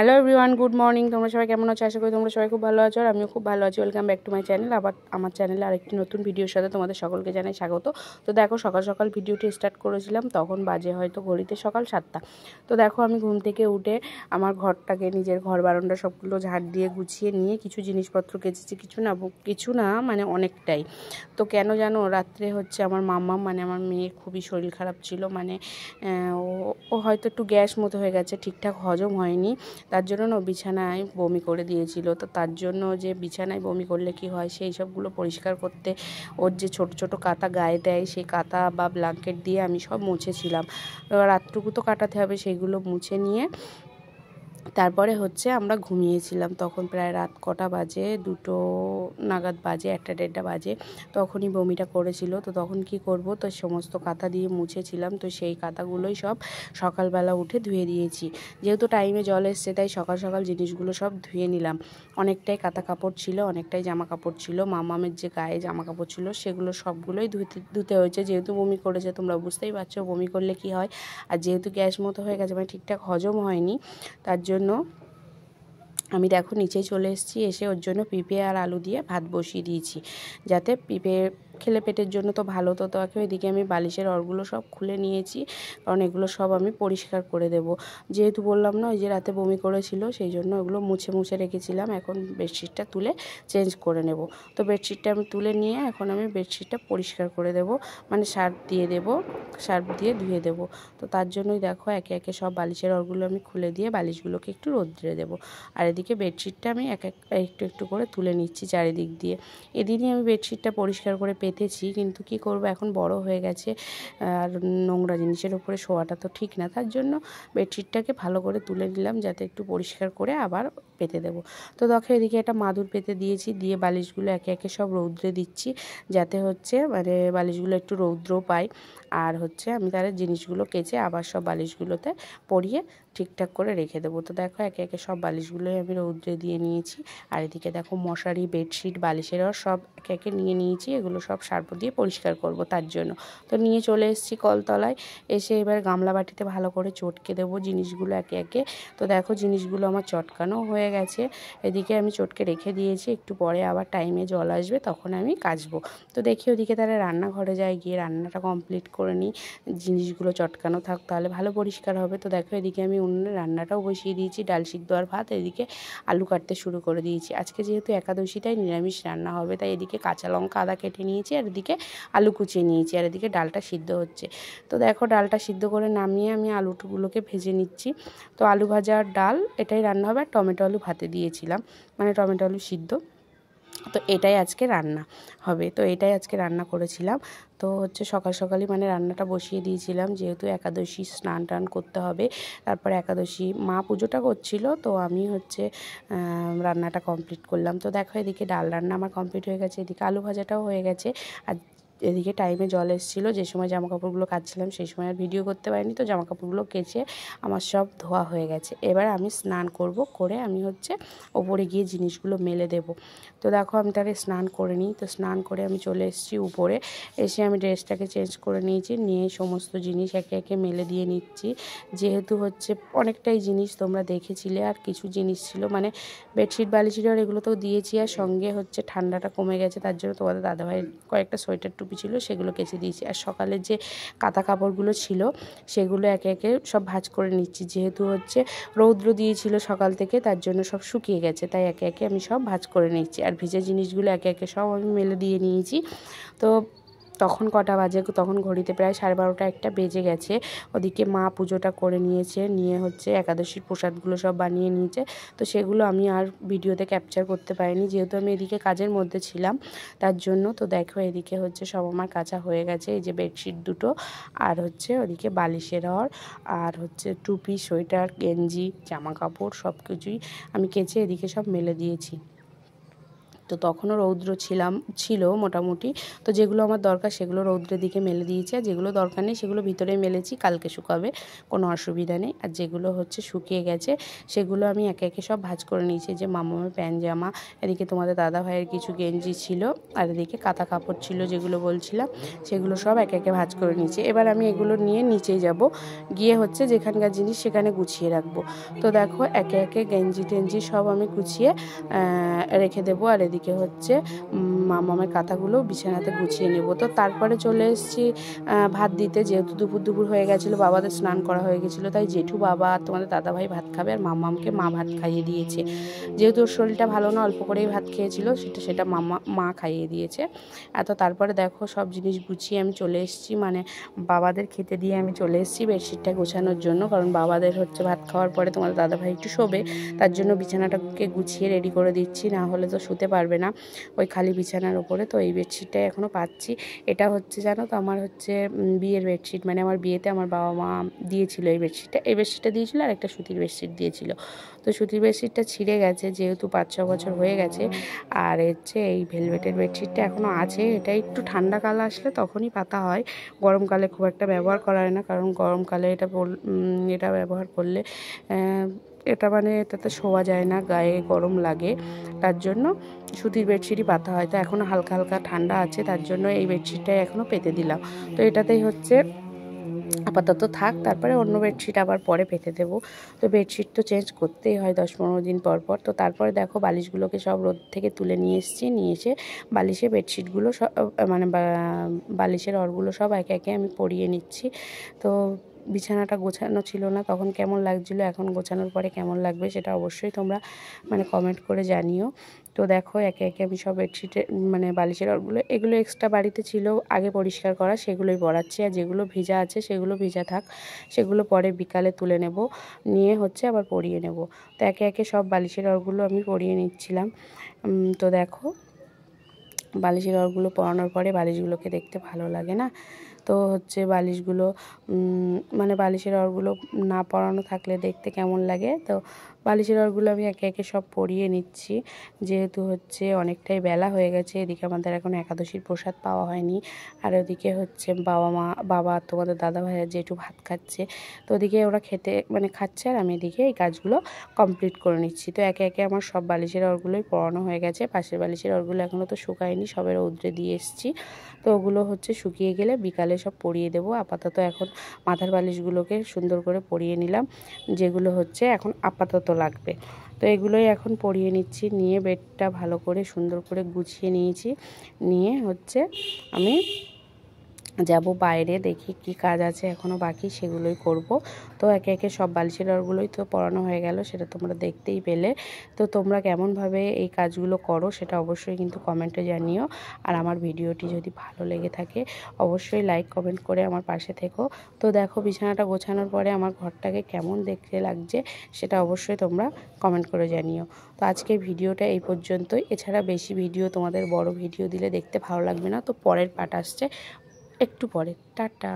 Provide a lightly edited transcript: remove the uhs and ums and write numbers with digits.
Hello everyone, good morning. তোমরা সবাই কেমন আছো? আশা করি তোমরা সবাই খুব ভালো আছো আর আমিও খুব ভালো আছি। Welcome back to my channel. আবার আমার চ্যানেলে আরেকটি নতুন ভিডিওর সাথে তোমাদের সকলকে জানাই স্বাগত। তো দেখো, সকাল সকাল ভিডিওটি স্টার্ট করেছিলাম, তখন বাজে হয়তো ঘড়িতে সকাল 7টা। তো দেখো, আমি ঘুম থেকে উঠে আমার ঘরটাকে, নিজের ঘর বারান্দা সবগুলো ঝাড় দিয়ে গুছিয়ে নিয়ে কিছু জিনিসপত্র কেচেছি। কিছু না মানে অনেকটাই। তো কেন জানো, রাত্রে হচ্ছে আমার মাম্মা মানে আমার মেয়ের খুবই শরীর খারাপ ছিল। মানে ও হয়তো একটু গ্যাস মতো হয়ে গেছে, ঠিকঠাক হজম হয়নি, তার জন্য না বিছানায় বমি করে দিয়েছিল। তো তার জন্য যে বিছানায় বমি করলে কি হয়, সেই সবগুলো পরিষ্কার করতে ওর যে ছোট ছোট কাঁথা গায়ে দেয়, সেই কাঁথা বা ব্ল্যাঙ্কেট দিয়ে আমি সব মুছেছিলাম। রাতটুকু তো কাটাতে হবে, সেইগুলো মুছে নিয়ে তারপরে হচ্ছে আমরা ঘুমিয়েছিলাম। তখন প্রায় রাত কটা বাজে, 2টো নাগাদ বাজে, 1টা 1:30 বাজে। তখনই বমিটা করেছিল। তো তখন কি করব, তো সমস্ত কাঁথা দিয়ে মুছেছিলাম। তো সেই কাঁথাগুলোই সব সকালবেলা উঠে ধুয়ে দিয়েছি। যেহেতু টাইমে জল এসছে, তাই সকাল সকাল জিনিসগুলো সব ধুয়ে নিলাম। অনেকটাই কাঁথা কাপড় ছিল, অনেকটাই জামা কাপড় ছিল। মামামের যে গায়ে জামা কাপড় ছিল, সেগুলো সবগুলোই ধুতে হয়েছে। যেহেতু বমি করেছে, তোমরা বুঝতেই পারছো বমি করলে কি হয়। আর যেহেতু গ্যাস মতো হয়ে গেছে, মানে ঠিকঠাক হজম হয়নি, তার জন্য আমি দেখো নিচেই চলে এসেছি। এসে ওর জন্য পেঁপে আর আলু দিয়ে ভাত বসিয়ে দিয়েছি, যাতে পেঁপে খেলে পেটের জন্য তো ভালো। তো তাকে এদিকে আমি বালিশের অরগুলো সব খুলে নিয়েছি, কারণ এগুলো সব আমি পরিষ্কার করে দেব। যেহেতু বললাম না, ওই যে রাতে বমি করেছিল, সেই জন্য ওগুলো মুছে রেখেছিলাম। এখন বেডশিটটা তুলে চেঞ্জ করে নেব। তো বেডশিটটা আমি তুলে নিয়ে এখন আমি বেডশিটটা পরিষ্কার করে দেব, মানে সার্ফ দিয়ে ধুয়ে দেব। তো তার জন্যই দেখো একে একে সব বালিশের অরগুলো আমি খুলে দিয়ে বালিশগুলোকে একটু রোদ্রে দেবো। আর এদিকে বেডশিটটা আমি একটু একটু করে তুলে নিচ্ছি চারিদিক দিয়ে। এদিনই আমি বেডশিটটা পরিষ্কার করে পেতেছি, কিন্তু কি করব, এখন বড় হয়ে গেছে আর নোংরা জিনিসের উপরে শোয়াটা তো ঠিক না। তার জন্য বেডশিটটাকে ভালো করে তুলে নিলাম, যাতে একটু পরিষ্কার করে আবার পেতে দেবো। তো দেখো এদিকে একটা মাদুর পেতে দিয়েছি, দিয়ে বালিশগুলো একে একে সব রৌদ্রে দিচ্ছি, যাতে হচ্ছে মানে বালিশগুলো একটু রৌদ্র পায়। আর হচ্ছে আমি তার জিনিসগুলো কেচে আবার সব বালিশগুলোতে পরিয়ে ঠিকঠাক করে রেখে দেবো। তো দেখো একে একে সব বালিশগুলোই আমি রৌদ্রে দিয়ে নিয়েছি। আর এদিকে দেখো মশারি, বেডশিট, বালিশেরও সব একে একে নিয়ে নিয়েছি। এগুলো সব সার্ফ দিয়ে পরিষ্কার করব তার জন্য। তো নিয়ে চলে এসেছি কলতলায়। এসে এবার গামলা বাটিতে ভালো করে চটকে দেবো জিনিসগুলো একে একে। তো দেখো জিনিসগুলো আমার চটকানো হয়ে গেছে। এদিকে আমি চটকে রেখে দিয়েছি, একটু পরে আবার টাইমে জল আসবে, তখন আমি কাচবো। তো দেখি ওদিকে তারা রান্নাঘরে যায়, গিয়ে রান্নাটা কমপ্লিট করে নিই। জিনিসগুলো চটকানো থাক, তাহলে ভালো পরিষ্কার হবে। তো দেখো এদিকে আমি উনুনে রান্নাটাও বসিয়ে দিয়েছি, ডাল সিদ্ধ আর ভাত। এদিকে আলু কাটতে শুরু করে দিয়েছি। আজকে যেহেতু একাদশী, তাই নিরামিষ রান্না হবে, তাই এদিকে কাঁচা লঙ্কা আদা কেটে নিয়েছি, আর এদিকে আলু কুচিয়ে নিয়েছি, আর এদিকে ডালটা সিদ্ধ হচ্ছে। তো দেখো ডালটা সিদ্ধ করে নামিয়ে আমি আলুগুলোকে ভেজে নিচ্ছি। তো আলু ভাজা আর ডাল এটাই রান্না হবে। আর টমেটো আলু ভাতে দিয়েছিলাম, মানে টমেটো আলু সিদ্ধ। তো এটাই আজকে রান্না হবে। তো এটাই আজকে রান্না করেছিলাম। তো হচ্ছে সকাল সকালই মানে রান্নাটা বসিয়ে দিয়েছিলাম, যেহেতু একাদশী স্নান টান করতে হবে। তারপরে একাদশী মা পুজোটা করছিল, তো আমি হচ্ছে রান্নাটা কমপ্লিট করলাম। তো দেখো এদিকে ডাল রান্না আমার কমপ্লিট হয়ে গেছে, এদিকে আলু ভাজাটাও হয়ে গেছে। আর এদিকে টাইমে জল এসেছিলো, যে সময় জামাকাপড়গুলো কাচছিলাম সেই সময় আর ভিডিও করতে পারিনি। তো জামাকাপড়গুলো কেচে আমার সব ধোয়া হয়ে গেছে। এবার আমি স্নান করব, করে আমি হচ্ছে ওপরে গিয়ে জিনিসগুলো মেলে দেব। তো দেখো আমি তাহলে স্নান করে নিই। তো স্নান করে আমি চলে এসেছি উপরে। এসে আমি ড্রেসটাকে চেঞ্জ করে নিয়েছি, নিয়ে সমস্ত জিনিস একে একে মেলে দিয়ে নিচ্ছি। যেহেতু হচ্ছে অনেকটাই জিনিস তোমরা দেখেছিলে, আর কিছু জিনিস ছিল মানে বেডশিট বালিশের আর এগুলো তো দিয়েছি, আর সঙ্গে হচ্ছে ঠান্ডাটা কমে গেছে, তার জন্য তোমাদের দাদাভাইয়ের কয়েকটা সোয়েটার টুপি ছিল, সেগুলো কেচে দিয়েছি। আর সকালের যে কাঁথা কাপড়গুলো ছিল, সেগুলো একে একে সব ভাঁজ করে নিচ্ছি। যেহেতু হচ্ছে রৌদ্র দিয়েছিল সকাল থেকে, তার জন্য সব শুকিয়ে গেছে, তাই একে একে আমি সব ভাঁজ করে নিচ্ছি। আর ভিজে জিনিসগুলো একে একে সব আমি মেলে দিয়ে নিয়েছি। তো তখন কটা বাজে, তখন ঘড়িতে প্রায় 12:30 একটা বেজে গেছে। ওদিকে মা পুজোটা করে নিয়েছে, নিয়ে হচ্ছে একাদশীর প্রসাদগুলো সব বানিয়ে নিয়েছে। তো সেগুলো আমি আর ভিডিওতে ক্যাপচার করতে পারিনি, যেহেতু আমি এদিকে কাজের মধ্যে ছিলাম, তার জন্য। তো দেখো এদিকে হচ্ছে সব আমার কাচা হয়ে গেছে। এই যে বেডশিট দুটো, আর হচ্ছে ওদিকে বালিশের অর, আর হচ্ছে টুপি, সোয়েটার, গেঞ্জি, জামা কাপড় সব কিছুই আমি কেচে এদিকে সব মেলে দিয়েছি। তো তখনও রৌদ্র ছিল মোটামুটি। তো যেগুলো আমার দরকার সেগুলো রৌদ্রের দিকে মেলে দিয়েছি, আর যেগুলো দরকার নেই সেগুলো ভিতরেই মেলেছি, কালকে শুকাবে, কোনো অসুবিধা নেই। আর যেগুলো হচ্ছে শুকিয়ে গেছে সেগুলো আমি একে একে সব ভাঁজ করে নিয়েছি। যে মামামের প্যান্ট জামা, এদিকে তোমাদের দাদা ভাইয়ের কিছু গেঞ্জি ছিল, আর এদিকে কাঁথা কাপড় ছিল যেগুলো বলছিলাম, সেগুলো সব একে একে ভাঁজ করে নিয়েছি। এবার আমি এগুলো নিয়ে নিচেই যাব, গিয়ে হচ্ছে যেখানকার জিনিস সেখানে গুছিয়ে রাখবো। তো দেখো একে একে গেঞ্জি টেঞ্জি সব আমি গুছিয়ে রেখে দেবো। আর এদিকে হচ্ছে মামামের কাঁথাগুলো বিছানাতে গুছিয়ে নেব। তো তারপরে চলে এসেছি ভাত দিতে, যেহেতু দুপুর হয়ে গেছিলো, বাবাদের স্নান করা হয়ে গেছিলো, তাই জেঠু বাবা আর তোমাদের দাদাভাই ভাত খাবে, আর মামামকে মা ভাত খাইয়ে দিয়েছে। যেহেতু ওর শরীরটা ভালো না, অল্প করেই ভাত খেয়েছিল, সেটা মা খাইয়ে দিয়েছে। তো তারপরে দেখো সব জিনিস গুছিয়ে আমি চলে এসেছি, মানে বাবাদের খেতে দিয়ে আমি চলে এসেছি বেডশিটটা গোছানোর জন্য। কারণ বাবাদের হচ্ছে ভাত খাওয়ার পরে তোমাদের দাদাভাই একটু শোবে, তার জন্য বিছানাটাকে গুছিয়ে রেডি করে দিচ্ছি, না হলে তো শুতে পারবে না ওই খালি বিছানার ওপরে। তো এই বেডশিটটাই এখনও পাচ্ছি। এটা হচ্ছে জানো তো আমার হচ্ছে বিয়ের বেডশিট, মানে আমার বিয়েতে আমার বাবা মা দিয়েছিল এই বেডশিটটা দিয়েছিল, আর একটা সুতির বেডশিট দিয়েছিল। তো সুতির বেডশিটটা ছিঁড়ে গেছে, যেহেতু 5-6 বছর হয়ে গেছে। আর হচ্ছে এই ভেলভেটের বেডশিটটা এখনও আছে, এটা একটু ঠান্ডা কাল আসলে তখনই পাতা হয়, গরমকালে খুব একটা ব্যবহার করা হয় না। কারণ গরমকালে এটা ব্যবহার করলে এটা মানে এটাতে শোয়া যায় না, গায়ে গরম লাগে, তার জন্য সুতির বেডশিটই পাতা হয়। তো এখনও হালকা হালকা ঠান্ডা আছে, তার জন্য এই বেডশিটটাই এখনও পেতে দিলাম। তো এটাতেই হচ্ছে আপাতত থাক, তারপরে অন্য বেডশিট আবার পরে পেতে দেবো। তো বেডশিট তো চেঞ্জ করতেই হয় 10-15 দিন পর। তো তারপরে দেখো বালিশগুলোকে সব রোদ থেকে তুলে নিয়ে এসে বালিশে বেডশিটগুলো সব মানে বালিশের অরগুলো সব একে একে আমি পরিয়ে নিচ্ছি। তো বিছানাটা গোছানো ছিল না তখন কেমন লাগছিলো, এখন গোছানোর পরে কেমন লাগবে সেটা অবশ্যই তোমরা মানে কমেন্ট করে জানিও। তো দেখো একে একে আমি সব বেডশিটে মানে বালিশের অরগুলো, এগুলো এক্সট্রা বাড়িতে ছিল আগে পরিষ্কার করা, সেগুলোই পরাচ্ছি। আর যেগুলো ভিজা আছে সেগুলো ভিজা থাক, সেগুলো পরে বিকালে তুলে নেব, নিয়ে হচ্ছে আবার পরিয়ে নেব। তো একে একে সব বালিশের অরগুলো আমি পরিয়ে নিচ্ছিলাম। তো দেখো বালিশের অরগুলো পরানোর পরে বালিশগুলোকে দেখতে ভালো লাগে না, তো হচ্ছে বালিশগুলো মানে বালিশের অরগুলো না পরানো থাকলে দেখতে কেমন লাগে। তো বালিশের অরগুলো আমি একে একে সব পরিয়ে নিচ্ছি, যেহেতু হচ্ছে অনেকটাই বেলা হয়ে গেছে। এদিকে আমাদের এখন একাদশীর প্রসাদ পাওয়া হয়নি, আর ওদিকে হচ্ছে বাবা তোমাদের দাদা ভাইয়ের জেঠু ভাত খাচ্ছে। তো ওদিকে ওরা খাচ্ছে, আর আমি এদিকে এই কাজগুলো কমপ্লিট করে নিচ্ছি। তো একে একে আমার সব বালিশের অরগুলোই পরানো হয়ে গেছে। পাশের বালিশের অরগুলো এখনও তো শুকায়নি, সবের রৌদ্রে দিয়ে এসেছি। তো ওগুলো হচ্ছে শুকিয়ে গেলে বিকালে সব পরিয়ে দেবো। আপাতত এখন মাথার বালিশগুলোকে সুন্দর করে পরিয়ে নিলাম, যেগুলো হচ্ছে এখন আপাতত লাগবে। তো এগুলোই এখন পরিয়ে নিচ্ছি, নিয়ে বেডটা ভালো করে সুন্দর করে গুছিয়ে নিয়েছি। নিয়ে হচ্ছে আমি যাব বাইরে, দেখি কি কাজ আছে এখনও বাকি, সেগুলোই করব। তো একে একে সব বালিশের অরগুলোই তো পরানো হয়ে গেল, সেটা তোমরা দেখতেই পেলে। তো তোমরা কেমনভাবে এই কাজগুলো করো সেটা অবশ্যই কিন্তু কমেন্টে জানিও। আর আমার ভিডিওটি যদি ভালো লেগে থাকে অবশ্যই লাইক কমেন্ট করে আমার পাশে থেকো। তো দেখো বিছানাটা গোছানোর পরে আমার ঘরটাকে কেমন দেখতে লাগছে সেটা অবশ্যই তোমরা কমেন্ট করে জানিও। তো আজকের ভিডিওটা এই পর্যন্তই। এছাড়া বেশি ভিডিও তোমাদের বড় ভিডিও দিলে দেখতে ভালো লাগবে না, তো পরের পার্ট আসছে একটু পরে। টাটা।